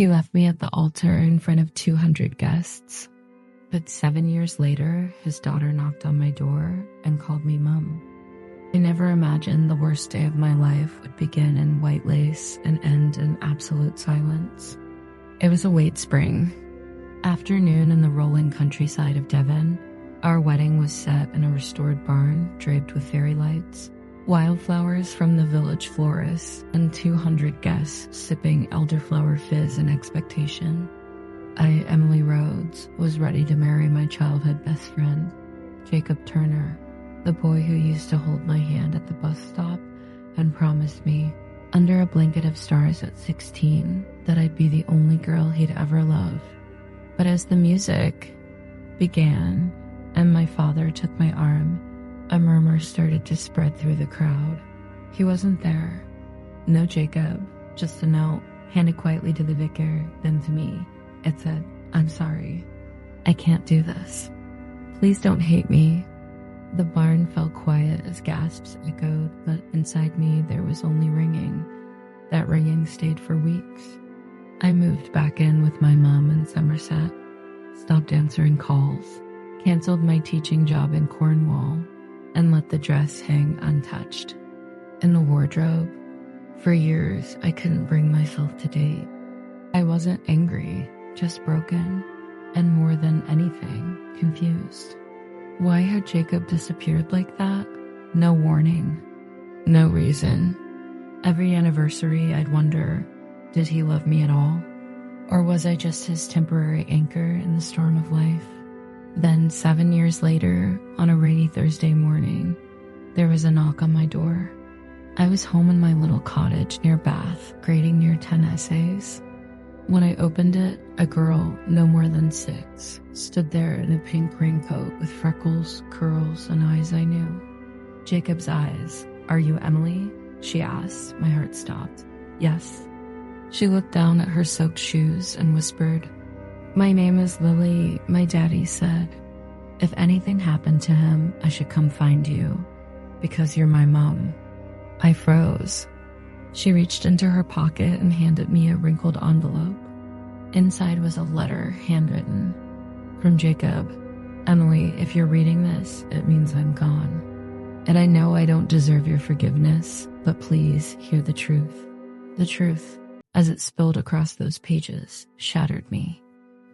He left me at the altar in front of 200 guests. But 7 years later, his daughter knocked on my door and called me Mum. I never imagined the worst day of my life would begin in white lace and end in absolute silence. It was a late spring afternoon in the rolling countryside of Devon. Our wedding was set in a restored barn draped with fairy lights, wildflowers from the village florist, and 200 guests sipping elderflower fizz in expectation. I, Emily Rhodes, was ready to marry my childhood best friend, Jacob Turner, the boy who used to hold my hand at the bus stop and promised me, under a blanket of stars at 16, that I'd be the only girl he'd ever love. But as the music began and my father took my arm, a murmur started to spread through the crowd. He wasn't there. No Jacob, just a note handed quietly to the vicar, then to me. It said, "I'm sorry. I can't do this. Please don't hate me." The barn fell quiet as gasps echoed, but inside me there was only ringing. That ringing stayed for weeks. I moved back in with my mom in Somerset, stopped answering calls, canceled my teaching job in Cornwall, and let the dress hang untouched. In the wardrobe, for years I couldn't bring myself to date. I wasn't angry, just broken, and more than anything, confused. Why had Jacob disappeared like that? No warning, no reason. Every anniversary I'd wonder, did he love me at all? Or was I just his temporary anchor in the storm of life? Then 7 years later, on a rainy Thursday morning, there was a knock on my door. I was home in my little cottage near Bath, grading near 10 essays. When I opened it, a girl, no more than 6, stood there in a pink raincoat with freckles, curls, and eyes I knew. Jacob's eyes. "Are you Emily?" she asked. My heart stopped. "Yes." She looked down at her soaked shoes and whispered, "My name is Lily. My daddy said, if anything happened to him, I should come find you, because you're my mom." I froze. She reached into her pocket and handed me a wrinkled envelope. Inside was a letter, handwritten. From Jacob. "Emily, if you're reading this, it means I'm gone. And I know I don't deserve your forgiveness, but please hear the truth." The truth, as it spilled across those pages, shattered me.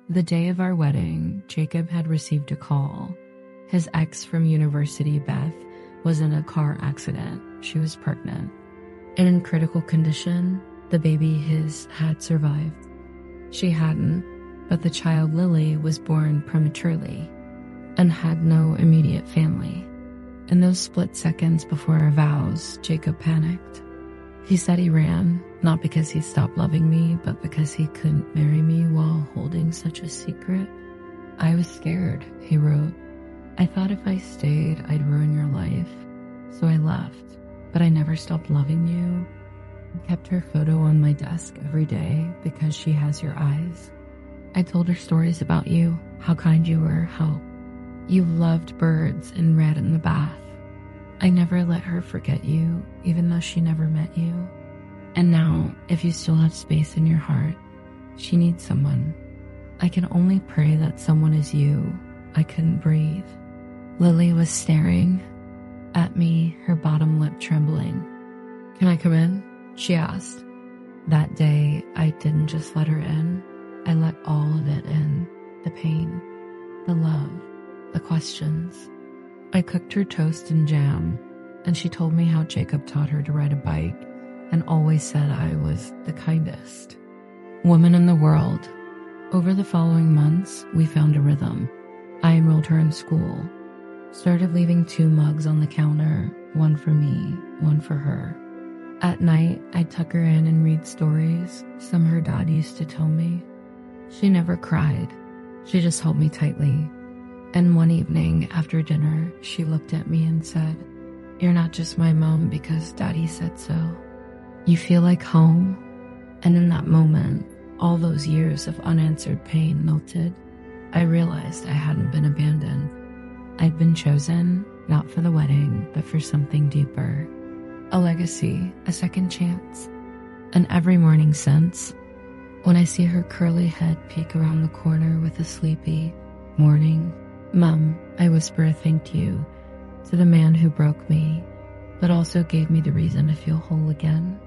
The day of our wedding, Jacob had received a call. His ex from university, Beth, was in a car accident. She was pregnant. And in critical condition, the baby his had survived. She hadn't, but the child Lily was born prematurely and had no immediate family. In those split seconds before our vows, Jacob panicked. He said he ran, not because he stopped loving me, but because he couldn't marry me while holding such a secret. "I was scared," he wrote. "I thought if I stayed, I'd ruin your life. So I left. But I never stopped loving you. I kept her photo on my desk every day because she has your eyes. I told her stories about you, how kind you were, how you loved birds and read in the bath. I never let her forget you, even though she never met you. And now, if you still have space in your heart, she needs someone. I can only pray that someone is you." I couldn't breathe. Lily was staring at me, her bottom lip trembling. "Can I come in?" she asked. That day, I didn't just let her in. I let all of it in. The pain, the love, the questions. I cooked her toast and jam, and she told me how Jacob taught her to ride a bike and always said I was the kindest woman in the world. Over the following months, we found a rhythm. I enrolled her in school. Started leaving 2 mugs on the counter, one for me, one for her. At night, I'd tuck her in and read stories, some her dad used to tell me. She never cried. She just held me tightly. And one evening, after dinner, she looked at me and said, "You're not just my mom because Daddy said so. You feel like home." And in that moment, all those years of unanswered pain melted. I realized I hadn't been abandoned. I'd been chosen, not for the wedding, but for something deeper. A legacy, a second chance. And every morning since, When I see her curly head peek around the corner with a sleepy, "Morning, Mum," I whisper a thank you to the man who broke me, but also gave me the reason to feel whole again.